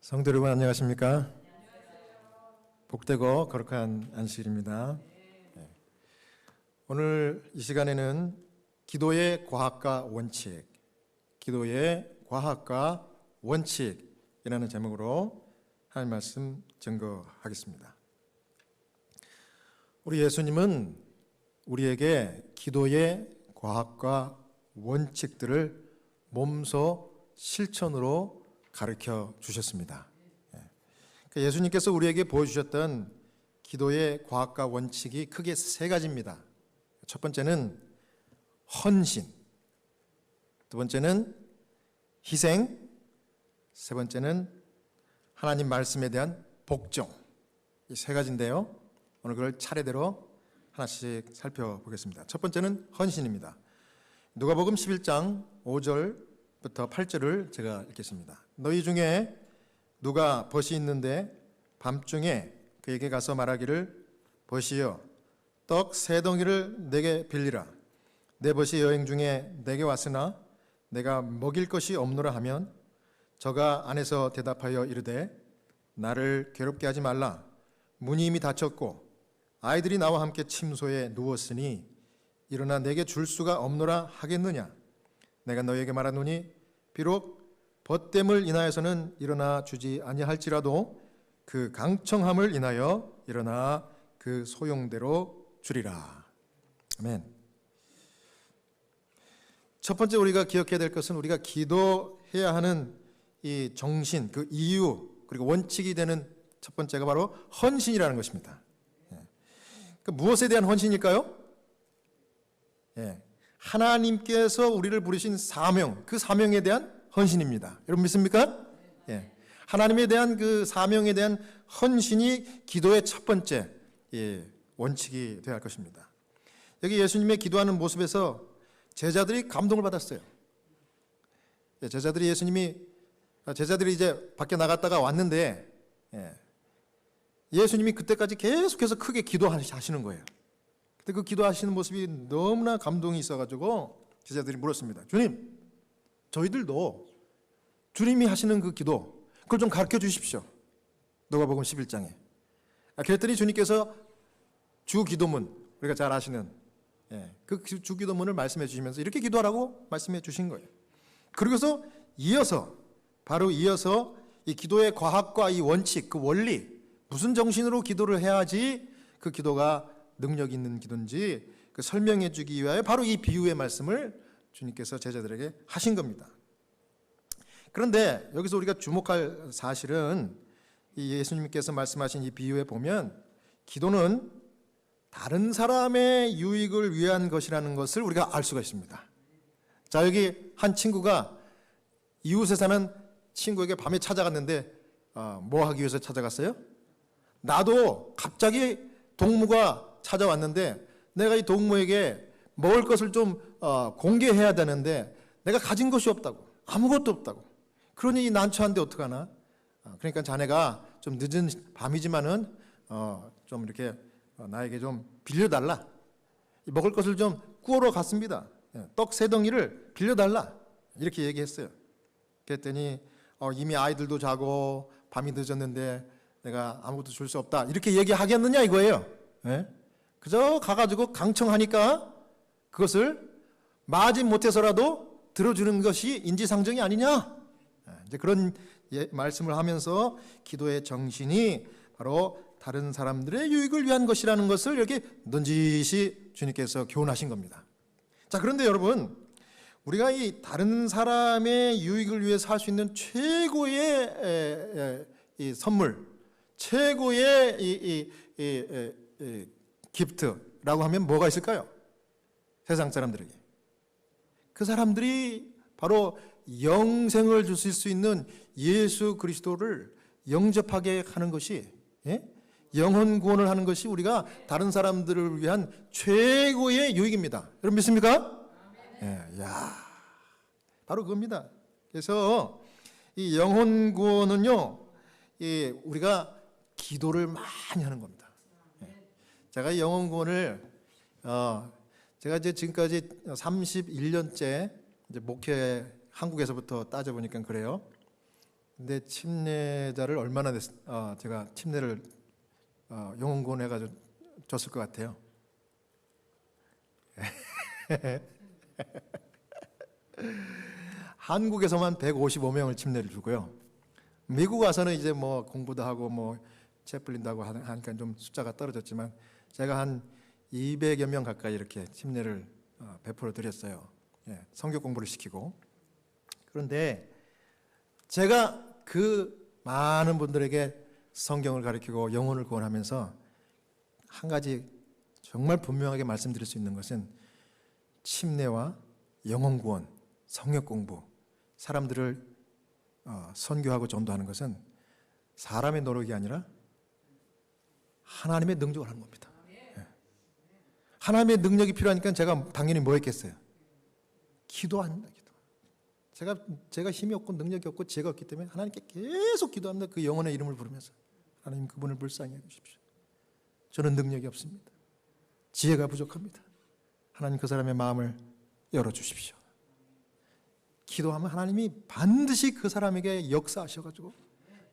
성도 여러분 안녕하십니까? 복되고 거룩한 안식일입니다. 오늘 이 시간에는 기도의 과학과 원칙, 기도의 과학과 원칙이라는 제목으로 하나님 말씀 증거하겠습니다. 우리 예수님은 우리에게 기도의 과학과 원칙들을 몸소 실천으로 가르쳐 주셨습니다. 예수님께서 우리에게 보여주셨던 기도의 과학과 원칙이 크게 세 가지입니다. 첫 번째는 헌신, 두 번째는 희생, 세 번째는 하나님 말씀에 대한 복종. 이 세 가지인데요. 오늘 그걸 차례대로 하나씩 살펴보겠습니다. 첫 번째는 헌신입니다. 누가복음 11장 5절부터 8절을 제가 읽겠습니다. 너희 중에 누가 벗이 있는데 밤중에 그에게 가서 말하기를 벗이여 떡 세 덩이를 내게 빌리라. 내 벗이 여행 중에 내게 왔으나 내가 먹일 것이 없노라 하면 저가 안에서 대답하여 이르되 나를 괴롭게 하지 말라. 문이 이미 닫혔고 아이들이 나와 함께 침소에 누웠으니 일어나 내게 줄 수가 없노라 하겠느냐. 내가 너희에게 말하노니 비록 벗됨을 인하여서는 일어나 주지 아니할지라도 그 강청함을 인하여 일어나 그 소용대로 주리라. 아멘. 첫 번째 우리가 기억해야 될 것은 우리가 기도해야 하는 이 정신, 그 이유 그리고 원칙이 되는 첫 번째가 바로 헌신이라는 것입니다. 무엇에 대한 헌신일까요? 하나님께서 우리를 부르신 사명, 그 사명에 대한 헌신입니다. 여러분 믿습니까? 하나님에 대한 그 사명에 대한 헌신이 기도의 첫 번째 원칙이 되어야 할 것입니다. 여기 예수님의 기도하는 모습에서 제자들이 감동을 받았어요. 제자들이 이제 밖에 나갔다가 왔는데 예수님이 그때까지 계속해서 크게 기도하시는 거예요. 그때 그 기도하시는 모습이 너무나 감동이 있어가지고 제자들이 물었습니다. 주님, 저희들도 주님이 하시는 그 기도 그걸 좀 가르쳐 주십시오. 누가복음 11장에. 그랬더니 주님께서 주 기도문, 우리가 잘 아시는 그 주 기도문을 말씀해 주시면서 이렇게 기도하라고 말씀해 주신 거예요. 그리고서 바로 이어서 이 기도의 과학과 이 원칙, 그 원리, 무슨 정신으로 기도를 해야지 그 기도가 능력 있는 기도인지 그 설명해 주기 위하여 바로 이 비유의 말씀을 주님께서 제자들에게 하신 겁니다. 그런데 여기서 우리가 주목할 사실은 이 예수님께서 말씀하신 이 비유에 보면 기도는 다른 사람의 유익을 위한 것이라는 것을 우리가 알 수가 있습니다. 자, 여기 한 친구가 이웃에 사는 친구에게 밤에 찾아갔는데 뭐 하기 위해서 찾아갔어요? 나도 갑자기 동무가 찾아왔는데 내가 이 동무에게 먹을 것을 좀 공개해야 되는데 내가 가진 것이 없다고, 아무것도 없다고. 그러니 난처한데 어떡하나? 그러니까 자네가 좀 늦은 밤이지만은 좀 이렇게 나에게 좀 빌려달라. 먹을 것을 좀 구우러 갔습니다. 떡 세 덩이를 빌려달라. 이렇게 얘기했어요. 그랬더니 이미 아이들도 자고 밤이 늦었는데 내가 아무것도 줄 수 없다. 이렇게 얘기하겠느냐 이거예요. 그저 가가지고 강청하니까 그것을 마지 못해서라도 들어주는 것이 인지상정이 아니냐. 이제 그런 말씀을 하면서 기도의 정신이 바로 다른 사람들의 유익을 위한 것이라는 것을 이렇게 넌지시 주님께서 교훈하신 겁니다. 자, 그런데 여러분, 우리가 이 다른 사람의 유익을 위해서 할 수 있는 최고의 이 선물, 최고의 이 기프트라고 하면 뭐가 있을까요? 세상 사람들에게. 그 사람들이 바로 영생을 주실 수 있는 예수 그리스도를 영접하게 하는 것이, 영혼 구원을 하는 것이 우리가 다른 사람들을 위한 최고의 유익입니다. 여러분 믿습니까? 바로 그겁니다. 그래서 이 영혼 구원은요, 우리가 기도를 많이 하는 겁니다. 제가 영혼 구원을 제가 이제 지금까지 31년째 이제 목회 한국에서부터 따져보니까 그래요. 근데 침례자를 얼마나 제가 침례를 영혼구원 해가지고 줬을 것 같아요. 한국에서만 155명을 침례를 주고요. 미국 와서는 이제 뭐 공부도 하고 뭐 채플린도 하고 하니까 좀 숫자가 떨어졌지만 제가 한 200여 명 가까이 이렇게 침례를 베풀어 드렸어요. 예, 성경 공부를 시키고. 그런데 제가 그 많은 분들에게 성경을 가르치고 영혼을 구원하면서 한 가지 정말 분명하게 말씀드릴 수 있는 것은 침례와 영혼 구원, 성역 공부, 사람들을 선교하고 전도하는 것은 사람의 노력이 아니라 하나님의 능력을 하는 겁니다. 예. 하나님의 능력이 필요하니까 제가 당연히 뭐 했겠어요? 기도합니다. 제가 힘이 없고 능력이 없고 지혜가 없기 때문에 하나님께 계속 기도합니다. 그 영혼의 이름을 부르면서 하나님 그분을 불쌍히 해주십시오. 저는 능력이 없습니다. 지혜가 부족합니다. 하나님 그 사람의 마음을 열어주십시오. 기도하면 하나님이 반드시 그 사람에게 역사하셔가지고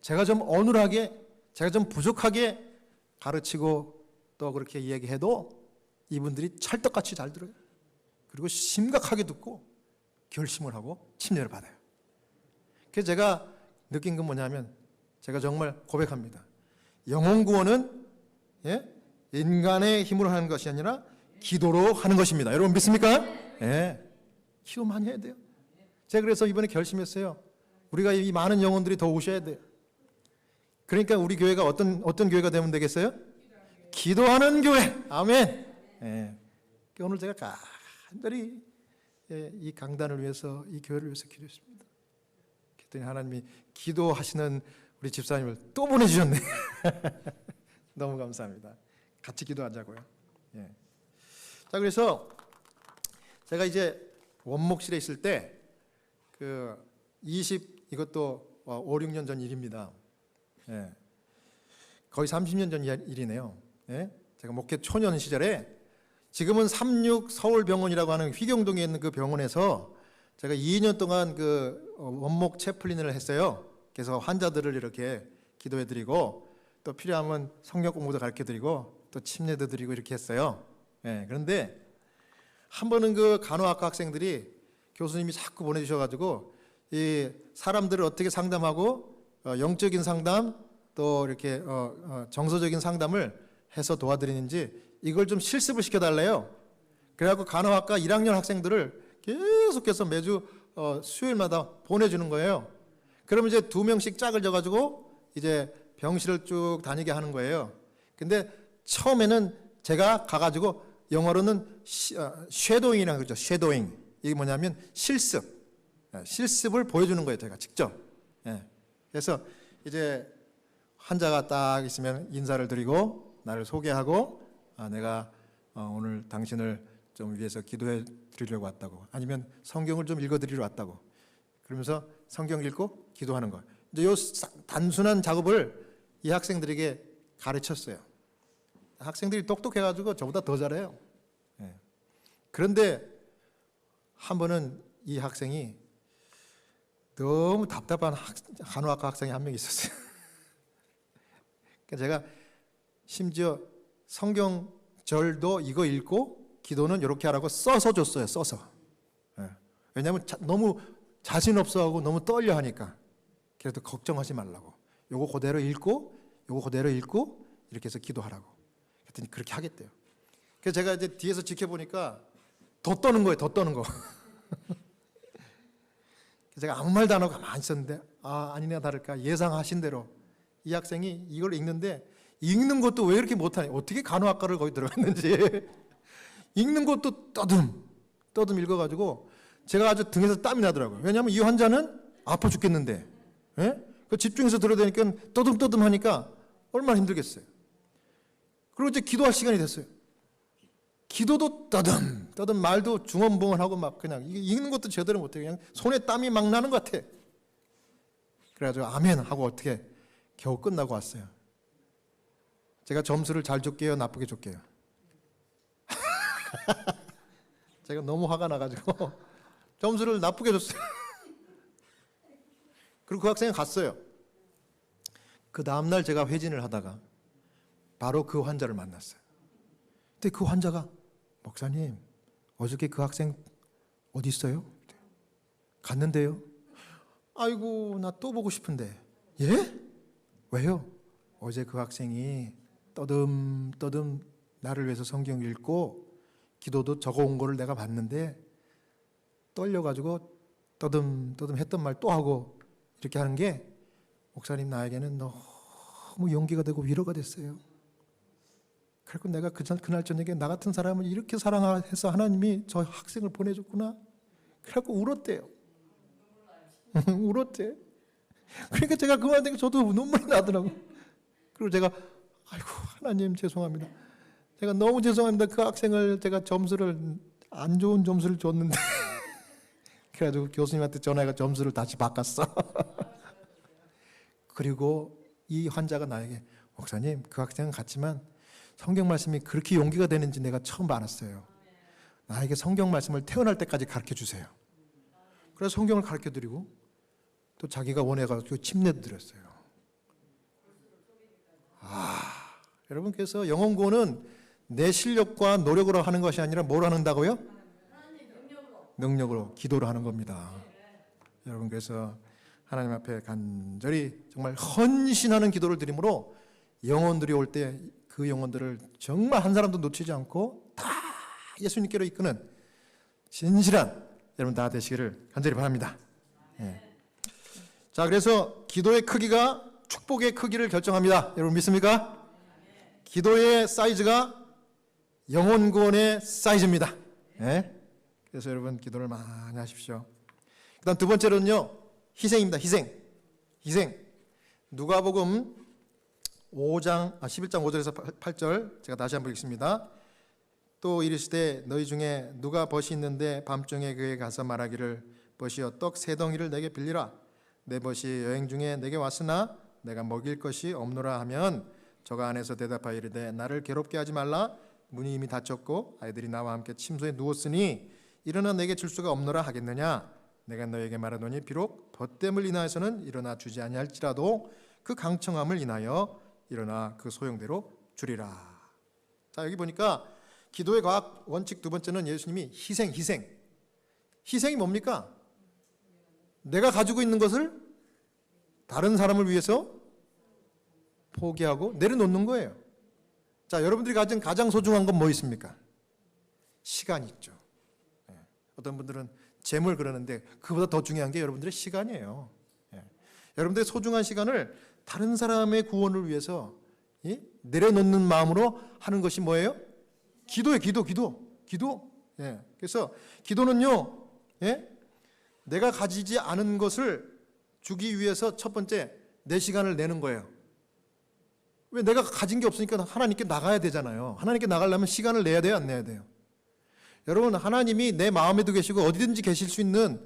제가 좀 어눌하게 제가 좀 부족하게 가르치고 또 그렇게 이야기해도 이분들이 찰떡같이 잘 들어요. 그리고 심각하게 듣고 결심을 하고 침례를 받아요. 그래서 제가 느낀 건 뭐냐면 제가 정말 고백합니다. 영혼 구원은 인간의 힘으로 하는 것이 아니라 기도로 하는 것입니다. 여러분 믿습니까? 예. 기도 많이 해야 돼요. 제가 그래서 이번에 결심했어요. 우리가 이 많은 영혼들이 더 오셔야 돼요. 그러니까 우리 교회가 어떤 교회가 되면 되겠어요? 기도하는 교회. 아멘. 예. 오늘 제가 간절히 이 강단을 위해서 이 교회를 위해서 기도했습니다. 그랬더니 하나님이 기도하시는 우리 집사님을 또 보내주셨네. 너무 감사합니다. 같이 기도하자고요. 예. 자, 그래서 제가 이제 원목실에 있을 때 이것도 5, 6년 전 일입니다. 예. 거의 30년 전 일이네요. 예. 제가 목회 초년 시절에 지금은 36 서울병원이라고 하는 휘경동에 있는 그 병원에서 제가 2년 동안 그 원목 채플린을 했어요. 그래서 환자들을 이렇게 기도해드리고 또 필요하면 성경 공부도 가르쳐드리고 또 침례도 드리고 이렇게 했어요. 예, 그런데 한 번은 그 간호학과 학생들이 교수님이 자꾸 보내주셔가지고 이 사람들을 어떻게 상담하고 영적인 상담 또 이렇게 정서적인 상담을 해서 도와드리는지 이걸 좀 실습을 시켜달래요. 그래갖고 간호학과 1학년 학생들을 계속해서 매주 수요일마다 보내주는 거예요. 그러면 이제 2명씩 짝을 져가지고 이제 병실을 쭉 다니게 하는 거예요. 근데 처음에는 제가 가가지고 영어로는 쉐도잉이라고 그러죠. 쉐도잉. 이게 뭐냐면 실습을 보여주는 거예요. 제가 직접. 예. 그래서 이제 환자가 딱 있으면 인사를 드리고 나를 소개하고 내가 오늘 당신을 좀 위해서 기도해 드리려고 왔다고, 아니면 성경을 좀 읽어 드리러 왔다고, 그러면서 성경 읽고 기도하는 거. 이제 요 단순한 작업을 이 학생들에게 가르쳤어요. 학생들이 똑똑해가지고 저보다 더 잘해요. 예. 그런데 한 번은 이 학생이 너무 답답한 간호학과 학생이 한 명 있었어요. 제가 심지어 성경절도 이거 읽고 기도는 이렇게 하라고 써서 줬어요. 써서. 예. 왜냐하면 너무 자신 없어하고 너무 떨려 하니까. 그래도 걱정하지 말라고. 요거 그대로 읽고 이렇게 해서 기도하라고. 그랬더니 그렇게 하겠대요. 그래서 제가 이제 뒤에서 지켜보니까 더 떠는 거예요. 더 떠는 거. 제가 아무 말도 안 하고 가만히 있었는데 아니나 다를까 예상하신 대로 이 학생이 이걸 읽는데 읽는 것도 왜 이렇게 못하냐. 어떻게 간호학과를 거기 들어갔는지. 읽는 것도 떠듬 읽어가지고 제가 아주 등에서 땀이 나더라고요. 왜냐하면 이 환자는 아파 죽겠는데, 예? 그 집중해서 들어야 되니까 떠듬 하니까 얼마나 힘들겠어요. 그리고 이제 기도할 시간이 됐어요. 기도도 떠듬 말도 중언부언하고 막 그냥 읽는 것도 제대로 못해요. 그냥 손에 땀이 막 나는 것 같아. 그래가지고 아멘 하고 어떻게 겨우 끝나고 왔어요. 제가 점수를 잘 줄게요, 나쁘게 줄게요? 제가 너무 화가 나가지고 점수를 나쁘게 줬어요. 그리고 그 학생이 갔어요. 그 다음날 제가 회진을 하다가 바로 그 환자를 만났어요. 근데 그 환자가 목사님 어저께 그 학생 어디 있어요? 갔는데요. 아이고 나 또 보고 싶은데. 예? 왜요? 어제 그 학생이 떠듬떠듬 나를 위해서 성경 읽고 기도도 적어온 거를 내가 봤는데 떨려가지고 떠듬떠듬 했던 말 또 하고 이렇게 하는 게 목사님 나에게는 너무 용기가 되고 위로가 됐어요. 그리고 내가 그날 저녁에 나 같은 사람을 이렇게 사랑해서 하나님이 저 학생을 보내줬구나. 그래갖고 울었대요. 울었대. 그러니까 제가 그 말 듣고 저도 눈물이 나더라고. 그리고 제가 아이고 하나님 죄송합니다. 제가 너무 죄송합니다. 그 학생을 제가 안 좋은 점수를 줬는데 그래가지고 교수님한테 전화해서 점수를 다시 바꿨어. 그리고 이 환자가 나에게 목사님 그 학생은 갔지만 성경 말씀이 그렇게 용기가 되는지 내가 처음 알았어요. 나에게 성경 말씀을 태어날 때까지 가르쳐 주세요. 그래서 성경을 가르쳐 드리고 또 자기가 원해가지고 침례도 드렸어요. 여러분 그래서 영혼 구원은 내 실력과 노력으로 하는 것이 아니라 뭘 한다고요? 능력으로 기도로 하는 겁니다. 여러분 그래서 하나님 앞에 간절히 정말 헌신하는 기도를 드림으로 영혼들이 올 때 그 영혼들을 정말 한 사람도 놓치지 않고 다 예수님께로 이끄는 진실한 여러분 다 되시기를 간절히 바랍니다. 예. 자, 그래서 기도의 크기가 축복의 크기를 결정합니다. 여러분 믿습니까? 기도의 사이즈가 영혼 구원의 사이즈입니다. 예. 그래서 여러분 기도를 많이 하십시오. 그다음 두 번째로는요. 희생입니다. 희생. 누가복음 11장 5절에서 8절 제가 다시 한번 읽습니다. 또 이르시되 너희 중에 누가 벗이 있는데 밤중에 그에 가서 말하기를 벗이여 떡 세 덩이를 내게 빌리라. 내 벗이 여행 중에 내게 왔으나 내가 먹일 것이 없노라 하면 저가 안에서 대답하여 이르되 나를 괴롭게 하지 말라. 문이 이미 닫혔고 아이들이 나와 함께 침소에 누웠으니 일어나 내게 줄 수가 없노라 하겠느냐. 내가 너에게 말하노니 비록 벗됨을 인하여서는 일어나 주지 아니할지라도 그 강청함을 인하여 일어나 그 소용대로 주리라. 자, 여기 보니까 기도의 과학 원칙 두 번째는 예수님이 희생이 뭡니까? 내가 가지고 있는 것을 다른 사람을 위해서 포기하고 내려놓는 거예요. 자, 여러분들이 가진 가장 소중한 건 뭐 있습니까? 시간이 있죠. 어떤 분들은 재물 그러는데 그보다 더 중요한 게 여러분들의 시간이에요. 여러분들의 소중한 시간을 다른 사람의 구원을 위해서 내려놓는 마음으로 하는 것이 뭐예요? 기도예요. 기도. 그래서 기도는요, 내가 가지지 않은 것을 주기 위해서 첫 번째 내 시간을 내는 거예요. 왜 내가 가진 게 없으니까 하나님께 나가야 되잖아요. 하나님께 나가려면 시간을 내야 돼요, 안 내야 돼요? 여러분 하나님이 내 마음에도 계시고 어디든지 계실 수 있는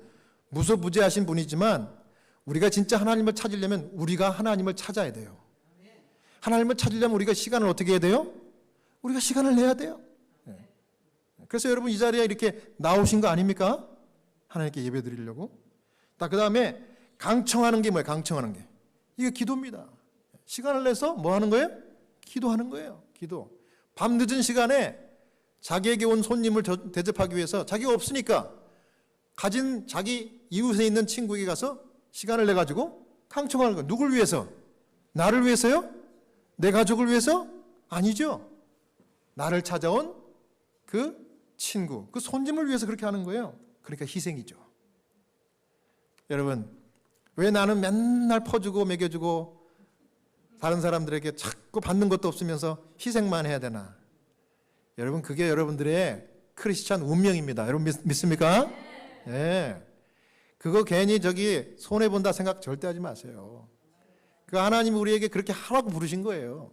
무소부재하신 분이지만 우리가 진짜 하나님을 찾으려면 우리가 하나님을 찾아야 돼요. 하나님을 찾으려면 우리가 시간을 어떻게 해야 돼요? 우리가 시간을 내야 돼요. 그래서 여러분 이 자리에 이렇게 나오신 거 아닙니까? 하나님께 예배 드리려고. 그 다음에 강청하는 게 뭐예요? 강청하는 게 이게 기도입니다. 시간을 내서 뭐 하는 거예요? 기도하는 거예요. 기도. 밤 늦은 시간에 자기에게 온 손님을 대접하기 위해서 자기가 없으니까 가진 자기 이웃에 있는 친구에게 가서 시간을 내 가지고 강청하는 거예요. 누굴 위해서? 나를 위해서요? 내 가족을 위해서? 아니죠. 나를 찾아온 그 친구, 그 손님을 위해서 그렇게 하는 거예요. 그러니까 희생이죠. 여러분, 왜 나는 맨날 퍼주고 먹여주고 다른 사람들에게 자꾸 받는 것도 없으면서 희생만 해야 되나? 여러분, 그게 여러분들의 크리스찬 운명입니다. 여러분 믿습니까? 네. 그거 괜히 손해본다 생각 절대 하지 마세요. 그 하나님이 우리에게 그렇게 하라고 부르신 거예요.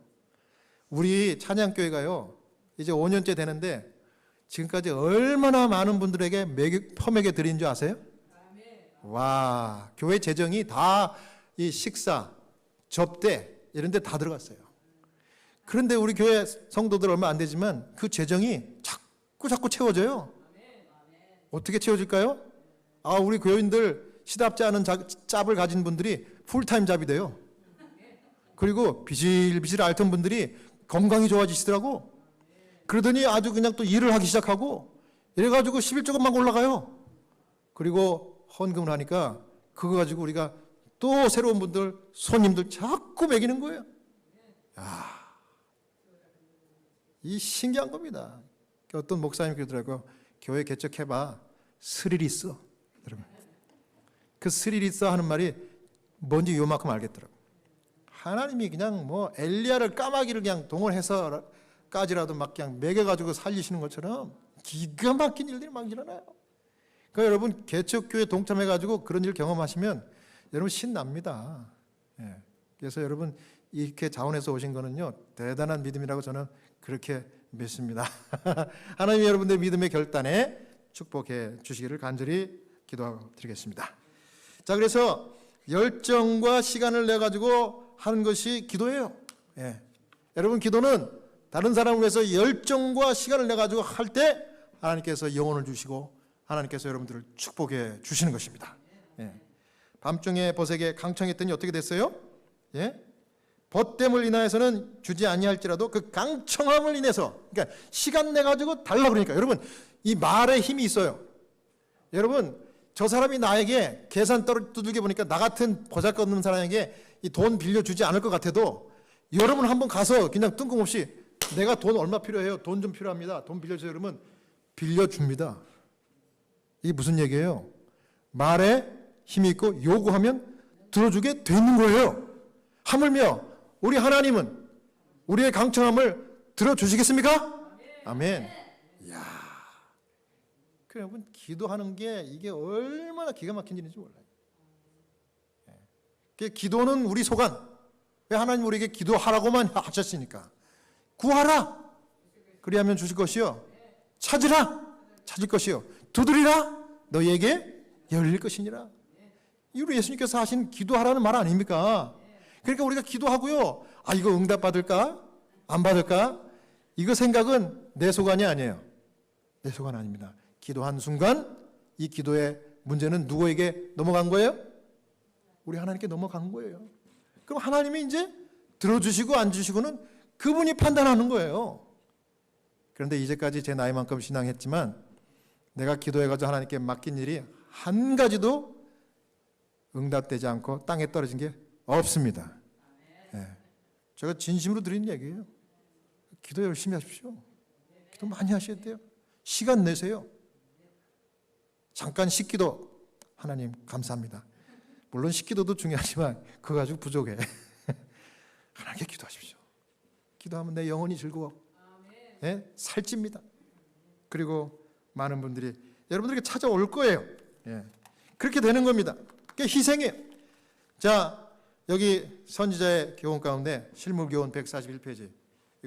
우리 찬양교회가요, 이제 5년째 되는데 지금까지 얼마나 많은 분들에게 퍼먹여 드린 줄 아세요? 와, 교회 재정이 다 이 식사, 접대 이런 데 다 들어갔어요. 그런데 우리 교회 성도들 얼마 안 되지만 그 재정이 자꾸 채워져요. 어떻게 채워질까요? 우리 교인들 시답지 않은 짭을 가진 분들이 풀타임 잡이 돼요. 그리고 비실비실 앓던 분들이 건강이 좋아지시더라고. 그러더니 아주 그냥 또 일을 하기 시작하고 이래가지고 11조금 막 올라가요. 그리고 헌금을 하니까 그거 가지고 우리가 또 새로운 분들, 손님들 자꾸 먹이는 거예요. 이 신기한 겁니다. 어떤 목사님이 그러더라고요. 교회 개척해봐. 스릴 있어. 그 스릴 있어 하는 말이 뭔지 요만큼 알겠더라고요. 하나님이 그냥 뭐 엘리야를 까마귀를 그냥 동원해서까지라도 막 그냥 먹여가지고 살리시는 것처럼 기가 막힌 일들이 막 일어나요. 그러니까 여러분 개척교회 동참해가지고 그런 일 경험하시면 여러분 신납니다. 그래서 여러분 이렇게 자원해서 오신 거는요 대단한 믿음이라고 저는 그렇게 믿습니다. 하나님이 여러분들의 믿음의 결단에 축복해 주시기를 간절히 기도드리겠습니다. 자, 그래서 열정과 시간을 내 가지고 하는 것이 기도예요. 여러분 기도는 다른 사람을 위해서 열정과 시간을 내 가지고 할 때 하나님께서 영혼을 주시고 하나님께서 여러분들을 축복해 주시는 것입니다. 밤중에 벗에게 강청했더니 어떻게 됐어요? 벗됨을 인하여서는 주지 아니할지라도 그 강청함을 인해서, 그러니까 시간 내 가지고 달라 그러니까 여러분 이 말에 힘이 있어요. 여러분 저 사람이 나에게 계산 두들겨 보니까 나 같은 보잘것없는 사람에게 이 돈 빌려주지 않을 것 같아도 여러분 한번 가서 그냥 뜬금없이 내가 돈 얼마 필요해요? 돈 좀 필요합니다. 돈 빌려주세요. 그러면 빌려줍니다. 이게 무슨 얘기예요? 말에 힘이 있고 요구하면 들어주게 되는 거예요. 하물며 우리 하나님은 우리의 강청함을 들어주시겠습니까? 아멘. 이야, 여러분 기도하는 게 이게 얼마나 기가 막힌 일인지 몰라요. 기도는 우리 소관. 왜 하나님 우리에게 기도하라고만 하셨으니까. 구하라. 그리하면 주실 것이요. 찾으라. 찾을 것이요. 두드리라. 너희에게 열릴 것이니라. 이 우리 예수님께서 하신 기도하라는 말 아닙니까? 그러니까 우리가 기도하고요. 아 이거 응답 받을까? 안 받을까? 이거 생각은 내 소관이 아니에요. 내 소관 아닙니다. 기도한 순간 이 기도의 문제는 누구에게 넘어간 거예요? 우리 하나님께 넘어간 거예요. 그럼 하나님이 이제 들어주시고 안 주시고는 그분이 판단하는 거예요. 그런데 이제까지 제 나이만큼 신앙했지만 내가 기도해가지고 하나님께 맡긴 일이 한 가지도 응답되지 않고 땅에 떨어진 게 없습니다. 제가 진심으로 드리는 얘기예요. 기도 열심히 하십시오. 기도 많이 하셔야 돼요. 시간 내세요. 잠깐 식기도 하나님 감사합니다. 물론 식기도도 중요하지만 그거 가지고 부족해. 하나님께 기도하십시오. 기도하면 내 영혼이 즐거워. 살찝니다. 그리고 많은 분들이 여러분들에게 찾아올 거예요. 그렇게 되는 겁니다. 그게 희생이에요. 자, 여기 선지자의 교훈 가운데 실물교훈 141페이지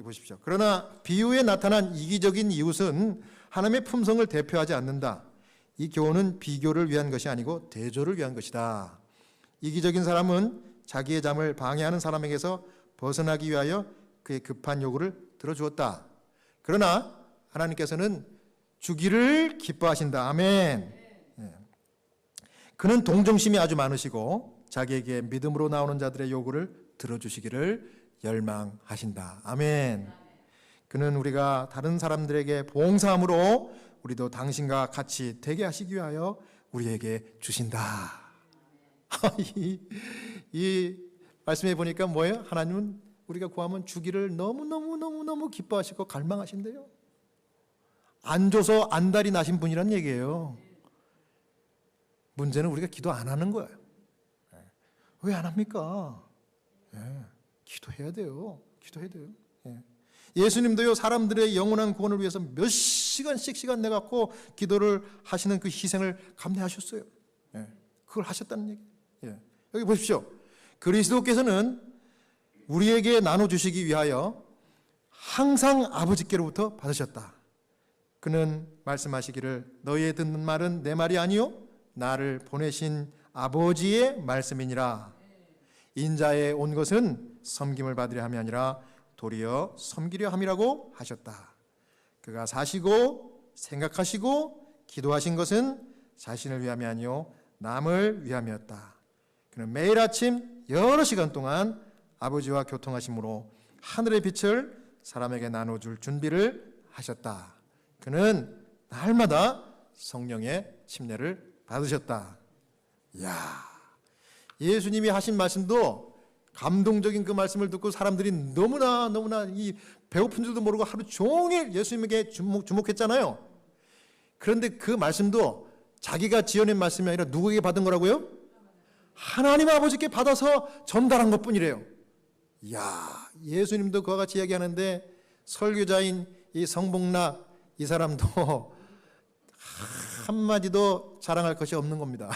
보십시오. 그러나 비유에 나타난 이기적인 이웃은 하나님의 품성을 대표하지 않는다. 이 교훈은 비교를 위한 것이 아니고 대조를 위한 것이다. 이기적인 사람은 자기의 잠을 방해하는 사람에게서 벗어나기 위하여 그의 급한 요구를 들어주었다. 그러나 하나님께서는 주기를 기뻐하신다. 아멘. 그는 동정심이 아주 많으시고 자기에게 믿음으로 나오는 자들의 요구를 들어주시기를 열망하신다. 아멘. 그는 우리가 다른 사람들에게 봉사함으로 우리도 당신과 같이 되게 하시기 위하여 우리에게 주신다. 이 말씀해 보니까 뭐예요? 하나님은 우리가 구하면 주기를 너무너무 기뻐하시고 갈망하신대요. 안 줘서 안달이 나신 분이란 얘기예요. 문제는 우리가 기도 안 하는 거예요. 왜 안 합니까? 기도해야 돼요. 기도해야 돼요. 예수님도요, 사람들의 영원한 구원을 위해서 몇 시간씩 시간 내갖고 기도를 하시는 그 희생을 감내하셨어요. 그걸 하셨다는 얘기. 여기 보십시오. 그리스도께서는 우리에게 나눠주시기 위하여 항상 아버지께로부터 받으셨다. 그는 말씀하시기를 너희의 듣는 말은 내 말이 아니요 나를 보내신 아버지의 말씀이니라. 인자에 온 것은 섬김을 받으려 함이 아니라 도리어 섬기려 함이라고 하셨다. 그가 사시고 생각하시고 기도하신 것은 자신을 위함이 아니요 남을 위함이었다. 그는 매일 아침 여러 시간 동안 아버지와 교통하심으로 하늘의 빛을 사람에게 나눠줄 준비를 하셨다. 그는 날마다 성령의 침례를 받으셨다. 이야, 예수님이 하신 말씀도 감동적인 그 말씀을 듣고 사람들이 너무나 이 배고픈 줄도 모르고 하루 종일 예수님에게 주목했잖아요. 그런데 그 말씀도 자기가 지어낸 말씀이 아니라 누구에게 받은 거라고요? 하나님 아버지께 받아서 전달한 것뿐이래요. 이야, 예수님도 그와 같이 이야기하는데 설교자인 이 성복락 이 사람도 한마디도 자랑할 것이 없는 겁니다.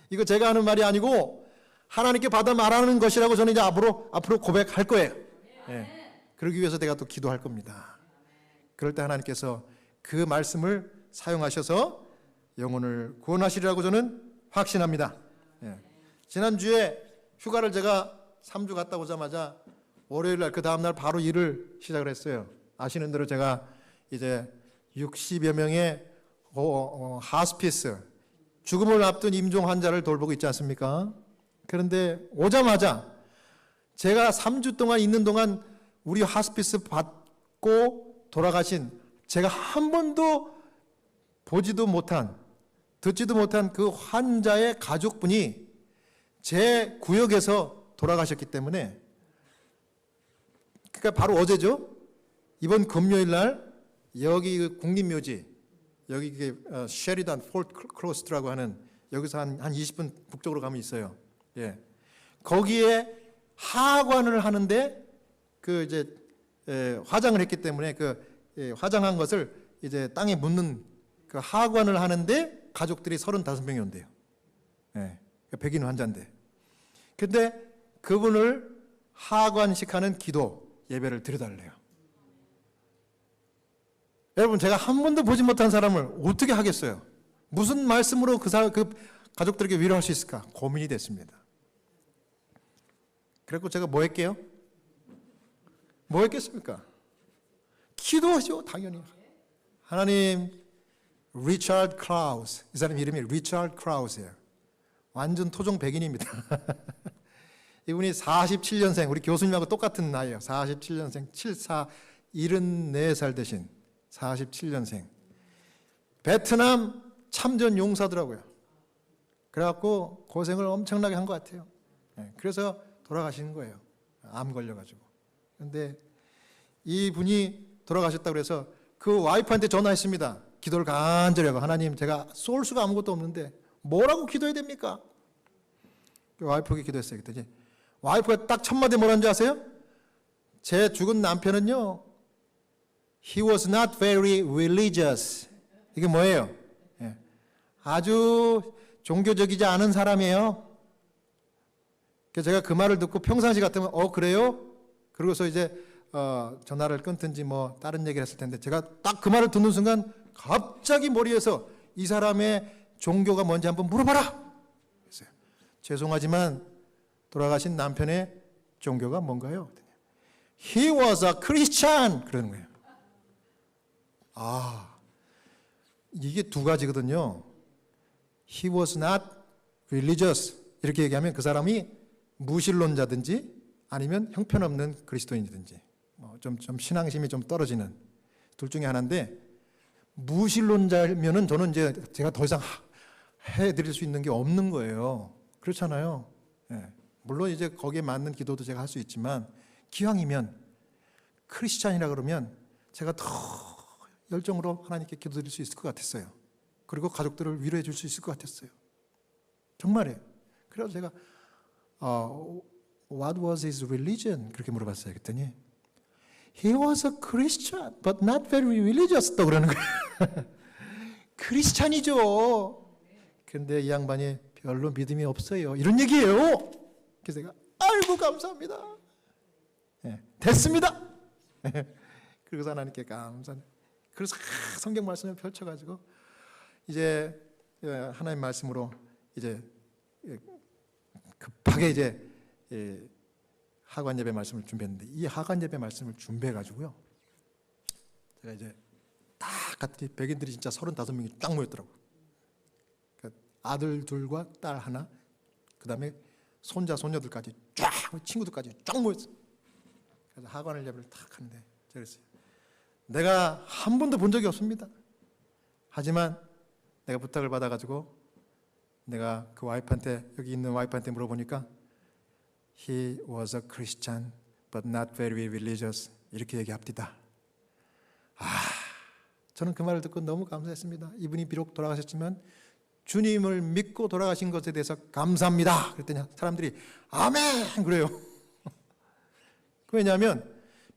이거 제가 하는 말이 아니고 하나님께 받아 말하는 것이라고 저는 이제 앞으로 고백할 거예요. 네. 그러기 위해서 내가 또 기도할 겁니다. 그럴 때 하나님께서 그 말씀을 사용하셔서 영혼을 구원하시리라고 저는 확신합니다. 네. 지난주에 휴가를 제가 3주 갔다 오자마자 월요일 날 그 다음날 바로 일을 시작을 했어요. 아시는 대로 제가 이제 60여 명의 하스피스, 죽음을 앞둔 임종 환자를 돌보고 있지 않습니까? 그런데 오자마자 제가 3주 동안 있는 동안 우리 하스피스 받고 돌아가신 제가 한 번도 보지도 못한, 듣지도 못한 그 환자의 가족분이 제 구역에서 돌아가셨기 때문에, 그러니까 바로 어제죠. 이번 금요일 날 여기 그 국립묘지, 여기 셰리단 폴트 크로스트라고 하는, 여기서 한 20분 북쪽으로 가면 있어요. 예. 거기에 하관을 하는데 그 이제 화장을 했기 때문에 화장한 것을 이제 땅에 묻는 그 하관을 하는데 가족들이 35명이 온대요. 예. 백인 환자인데. 근데 그분을 하관식하는 기도 예배를 드려달래요. 여러분, 제가 한 번도 보지 못한 사람을 어떻게 하겠어요? 무슨 말씀으로 그 가족들에게 위로할 수 있을까? 고민이 됐습니다. 그래서 제가 뭐 할게요? 뭐 했겠습니까? 기도하죠, 당연히. 하나님, 리처드 크라우스, 이 사람 이름이 리처드 크라우스예요. 완전 토종 백인입니다. 이분이 47년생, 우리 교수님하고 똑같은 나이에요. 47년생, 74, 74살 되신 47년생. 베트남 참전 용사더라고요. 그래갖고 고생을 엄청나게 한 것 같아요. 그래서 돌아가시는 거예요. 암 걸려가지고. 그런데 이분이 돌아가셨다고 해서 그 와이프한테 전화했습니다. 기도를 간절히 하고, 하나님, 제가 쏠 수가 아무것도 없는데 뭐라고 기도해야 됩니까? 그 와이프에게 기도했어요. 그랬더니 와이프가 딱 첫 마디 뭐라는 줄 아세요? 제 죽은 남편은요, He was not very religious. 이게 뭐예요? 아주 종교적이지 않은 사람이에요. 그래서 제가 그 말을 듣고 평상시 같으면 그래요? 그러고서 이제 전화를 끊든지 뭐 다른 얘기를 했을 텐데, 제가 딱 그 말을 듣는 순간 갑자기 머리에서 이 사람의 종교가 뭔지 한번 물어봐라. 그랬어요. 죄송하지만 돌아가신 남편의 종교가 뭔가요? He was a Christian. 그러는 거예요. 이게 두 가지거든요. He was not religious. 이렇게 얘기하면 그 사람이 무신론자든지 아니면 형편없는 그리스도인이든지 좀 신앙심이 좀 떨어지는 둘 중에 하나인데, 무신론자면은 저는 이제 제가 더 이상 해드릴 수 있는 게 없는 거예요. 그렇잖아요. 예. 물론 이제 거기에 맞는 기도도 제가 할 수 있지만, 기왕이면 크리스찬이라 그러면 제가 더 열정으로 하나님께 기도드릴 수 있을 것 같았어요. 그리고 가족들을 위로해 줄 수 있을 것 같았어요. 정말이에요. 그래서 제가 What was his religion? 그렇게 물어봤어요. 그랬더니 He was a Christian, but not very religious. 또 그러는 거예요. 크리스찬이죠. 그런데 이 양반이 별로 믿음이 없어요. 이런 얘기예요. 그래서 제가 아이고 감사합니다. 네, 됐습니다. 그래서 하나님께 감사합니다. 그래서 성경 말씀을 펼쳐가지고 이제 하나님 말씀으로 이제 급하게 이제 하관 예배 말씀을 준비했는데, 이 하관 예배 말씀을 준비해가지고요, 제가 이제 딱 갔더니 백인들이 진짜 35명이 딱 모였더라고요. 그러니까 아들 둘과 딸 하나, 그 다음에 손자 손녀들까지 쫙, 친구들까지 쫙 모였어요. 그래서 하관을 예배를 탁 하는데 그랬어요. 내가 한 번도 본 적이 없습니다. 하지만 내가 부탁을 받아가지고 내가 그 와이프한테, 여기 있는 와이프한테 물어보니까 He was a Christian but not very religious, 이렇게 얘기합니다. 저는 그 말을 듣고 너무 감사했습니다. 이분이 비록 돌아가셨지만 주님을 믿고 돌아가신 것에 대해서 감사합니다. 그랬더니 사람들이 아멘 그래요. 왜냐하면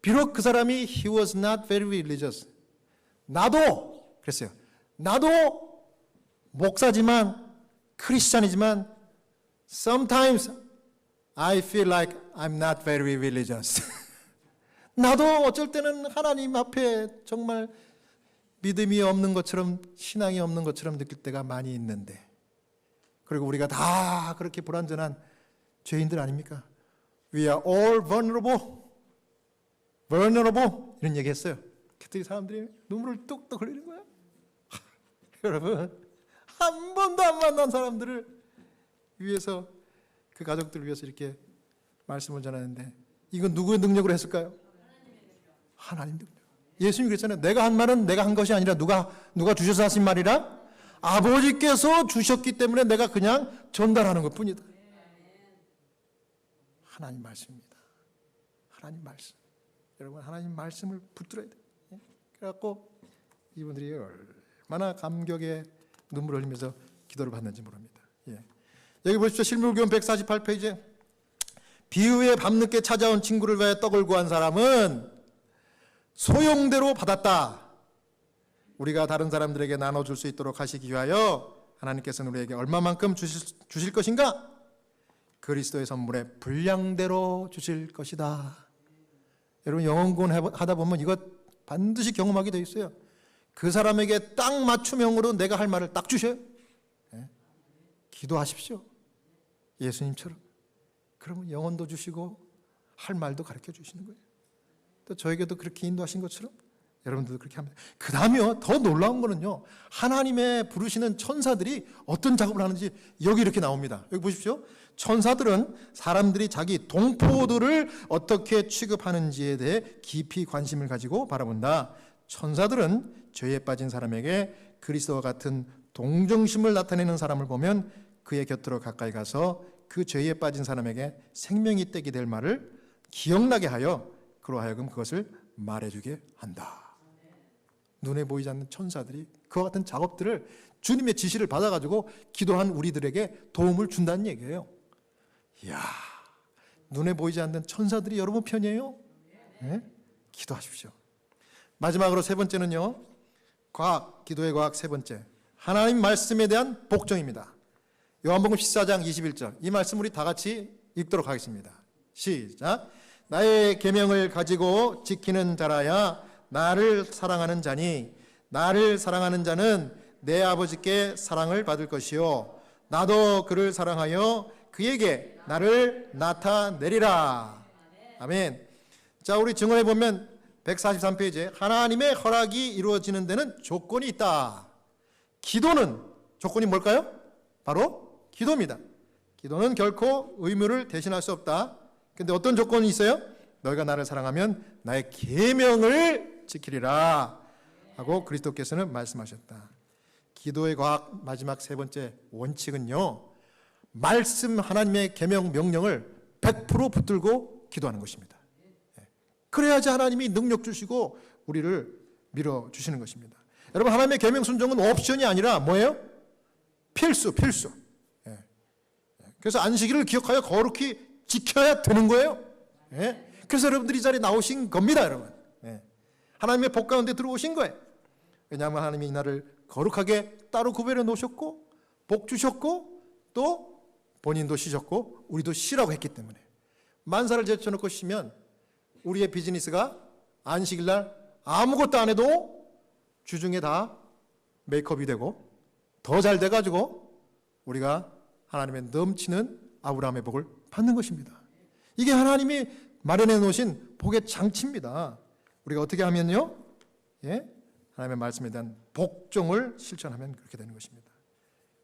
비록 그 사람이 He was not very religious, 나도 그랬어요. 나도 목사지만 크리스찬이지만 sometimes I feel like I'm not very religious. 나도 어쩔 때는 하나님 앞에 정말 믿음이 없는 것처럼, 신앙이 없는 것처럼 느낄 때가 많이 있는데, 그리고 우리가 다 그렇게 불완전한 죄인들 아닙니까? We are all vulnerable. 이런 얘기 했어요. 그때 사람들이 눈물을 뚝뚝 흘리는 거야. 여러분, 한 번도 안 만난 사람들을 위해서, 그 가족들을 위해서 이렇게 말씀을 전하는데, 이건 누구의 능력으로 했을까요? 하나님 능력. 예수님이 그랬잖아요. 내가 한 말은 내가 한 것이 아니라 누가 주셔서 하신 말이라? 아버지께서 주셨기 때문에 내가 그냥 전달하는 것뿐이다. 하나님 말씀입니다. 하나님 말씀. 여러분, 하나님 말씀을 붙들어야 돼요. 그래갖고 이분들이 얼마나 감격의 눈물을 흘리면서 기도를 받는지 모릅니다. 여기 보십시오. 실물교훈 148페이지에 비유에 밤늦게 찾아온 친구를 위해 떡을 구한 사람은 소용대로 받았다. 우리가 다른 사람들에게 나눠줄 수 있도록 하시기 위하여 하나님께서는 우리에게 얼마만큼 주실 것인가? 그리스도의 선물에 분량대로 주실 것이다. 여러분, 영혼구원 하다 보면 이것 반드시 경험하게 돼 있어요. 그 사람에게 딱 맞춤형으로 내가 할 말을 딱 주셔요. 기도하십시오. 예수님처럼. 그러면 영혼도 주시고 할 말도 가르쳐 주시는 거예요. 또 저에게도 그렇게 인도하신 것처럼 여러분들도 그렇게 합니다. 그 다음에요, 더 놀라운 거는요, 하나님의 부르시는 천사들이 어떤 작업을 하는지 여기 이렇게 나옵니다. 여기 보십시오. 천사들은 사람들이 자기 동포들을 어떻게 취급하는지에 대해 깊이 관심을 가지고 바라본다. 천사들은 죄에 빠진 사람에게 그리스도와 같은 동정심을 나타내는 사람을 보면 그의 곁으로 가까이 가서 그 죄에 빠진 사람에게 생명이 떼게 될 말을 기억나게 하여 그로 하여금 그것을 말해주게 한다. 눈에 보이지 않는 천사들이 그와 같은 작업들을 주님의 지시를 받아가지고 기도한 우리들에게 도움을 준다는 얘기예요. 이야, 눈에 보이지 않는 천사들이 여러분 편이에요? 네? 기도하십시오. 마지막으로 세 번째는요, 과학, 기도의 과학 세 번째, 하나님 말씀에 대한 복종입니다. 요한복음 14장 21절, 이 말씀 우리 다 같이 읽도록 하겠습니다. 시작. 나의 계명을 가지고 지키는 자라야 나를 사랑하는 자니, 나를 사랑하는 자는 내 아버지께 사랑을 받을 것이요 나도 그를 사랑하여 그에게 나를 나타내리라. 아멘. 자, 우리 증언해 보면 143페이지에 하나님의 허락이 이루어지는 데는 조건이 있다. 기도는 조건이 뭘까요? 바로 기도입니다. 기도는 결코 의무를 대신할 수 없다. 근데 어떤 조건이 있어요? 너희가 나를 사랑하면 나의 계명을 지키리라 하고 그리스도께서는 말씀하셨다. 기도의 과학 마지막 세 번째 원칙은요, 말씀 하나님의 계명 명령을 100% 붙들고 기도하는 것입니다. 그래야지 하나님이 능력 주시고 우리를 밀어주시는 것입니다. 여러분, 하나님의 계명 순종은 옵션이 아니라 뭐예요? 필수. 그래서 안식일을 기억하여 거룩히 지켜야 되는 거예요. 그래서 여러분들이 이 자리에 나오신 겁니다, 여러분. 하나님의 복 가운데 들어오신 거예요. 왜냐하면 하나님이 이 날을 거룩하게 따로 구별해 놓으셨고 복 주셨고 또 본인도 쉬셨고 우리도 쉬라고 했기 때문에. 만사를 제쳐놓고 쉬면 우리의 비즈니스가 안식일날 아무것도 안 해도 주중에 다 메이크업이 되고 더 잘 돼가지고 우리가 하나님의 넘치는 아브라함의 복을 받는 것입니다. 이게 하나님이 마련해 놓으신 복의 장치입니다. 우리가 어떻게 하면요, 하나님의 말씀에 대한 복종을 실천하면 그렇게 되는 것입니다.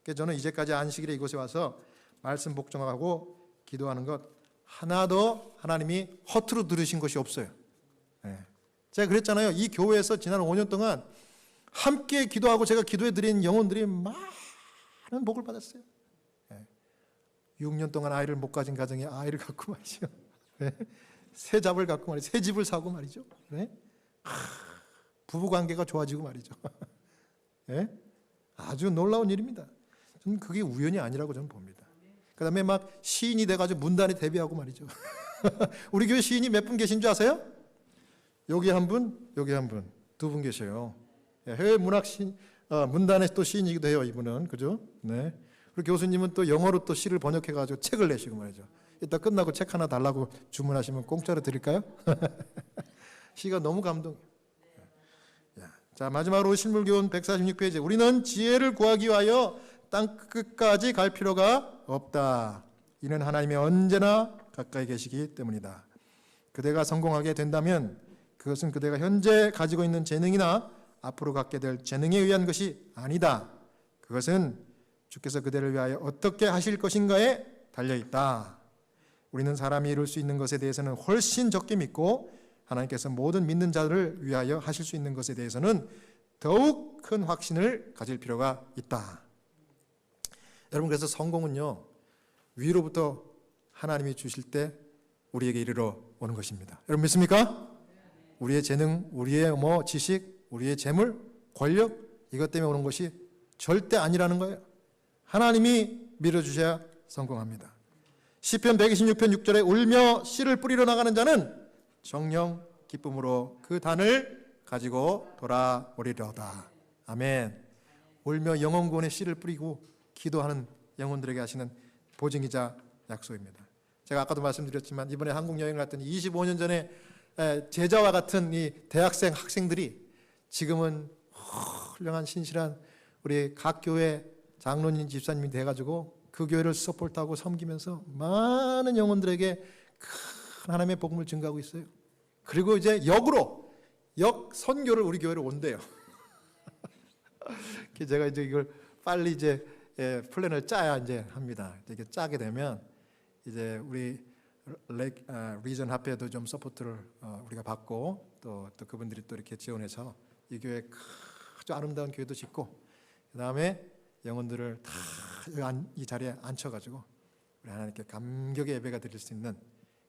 그래서 저는 이제까지 안식일에 이곳에 와서 말씀 복종하고 기도하는 것 하나도 하나님이 허투루 들으신 것이 없어요. 예. 제가 그랬잖아요. 이 교회에서 지난 5년 동안 함께 기도하고 제가 기도해 드린 영혼들이 많은 복을 받았어요. 6년 동안 아이를 못 가진 가정에 아이를 갖고 말이죠. 새 잡을 갖고 말이죠. 새 집을 사고 말이죠. 부부 관계가 좋아지고 말이죠. 아주 놀라운 일입니다. 저는 그게 우연이 아니라고 저는 봅니다. 그 다음에 막 시인이 돼가지고 문단에 데뷔하고 말이죠. 우리 교회 시인이 몇 분 계신 줄 아세요? 여기 한 분, 여기 한 분, 두 분 계셔요. 해외 문학 문단에 또 시인이기도 해요, 이분은. 그죠? 네. 그리고 교수님은 또 영어로 또 시를 번역해가지고 책을 내시고 말이죠. 이따 끝나고 책 하나 달라고 주문하시면 공짜로 드릴까요? 시가 너무 감동해요. 자, 마지막으로 실물교훈 146페이지. 우리는 지혜를 구하기 위하여 땅 끝까지 갈 필요가 없다. 이는 하나님이 언제나 가까이 계시기 때문이다. 그대가 성공하게 된다면 그것은 그대가 현재 가지고 있는 재능이나 앞으로 갖게 될 재능에 의한 것이 아니다. 그것은 주께서 그대를 위하여 어떻게 하실 것인가에 달려있다. 우리는 사람이 이룰 수 있는 것에 대해서는 훨씬 적게 믿고 하나님께서 모든 믿는 자들을 위하여 하실 수 있는 것에 대해서는 더욱 큰 확신을 가질 필요가 있다. 여러분, 그래서 성공은요, 위로부터 하나님이 주실 때 우리에게 이르러 오는 것입니다. 여러분 믿습니까? 우리의 재능, 우리의 지식, 우리의 재물, 권력, 이것 때문에 오는 것이 절대 아니라는 거예요. 하나님이 밀어주셔야 성공합니다. 시편 126편 6절에 울며 씨를 뿌리러 나가는 자는 정령 기쁨으로 그 단을 가지고 돌아오리로다. 아멘. 울며 영혼 구원의 씨를 뿌리고 기도하는 영혼들에게 하시는 보증이자 약속입니다. 제가 아까도 말씀드렸지만 이번에 한국 여행을 갔더니 25년 전에 제자와 같은 이 대학생 학생들이 지금은 훌륭한 신실한 우리 각 교회 장로님 집사님이 돼가지고 그 교회를 서포트하고 섬기면서 많은 영혼들에게 큰 하나님의 복음을 증가하고 있어요. 그리고 이제 역 선교를 우리 교회로 온대요. 제가 이제 이걸 빨리 이제 플랜을 짜야 이제 합니다. 이게 짜게 되면 이제 우리 리전 합회도 좀 서포트를 우리가 받고 또 그분들이 또 이렇게 지원해서 이 교회 아주 아름다운 교회도 짓고 그 다음에 영혼들을 다 이 자리에 앉혀가지고 우리 하나님께 감격의 예배가 드릴 수 있는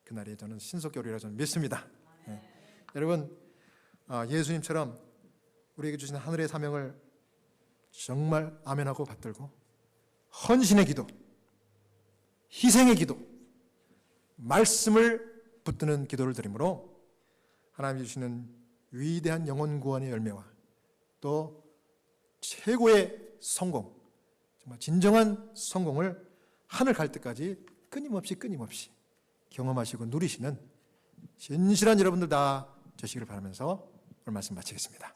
그날이 저는 신속교리라 저는 믿습니다. 네. 여러분, 예수님처럼 우리에게 주신 하늘의 사명을 정말 아멘하고 받들고 헌신의 기도, 희생의 기도, 말씀을 붙드는 기도를 드리므로 하나님이 주시는 위대한 영혼 구원의 열매와 또 최고의 성공, 정말 진정한 성공을 하늘 갈 때까지 끊임없이 경험하시고 누리시는 신실한 여러분들 다 되시기를 바라면서 오늘 말씀 마치겠습니다.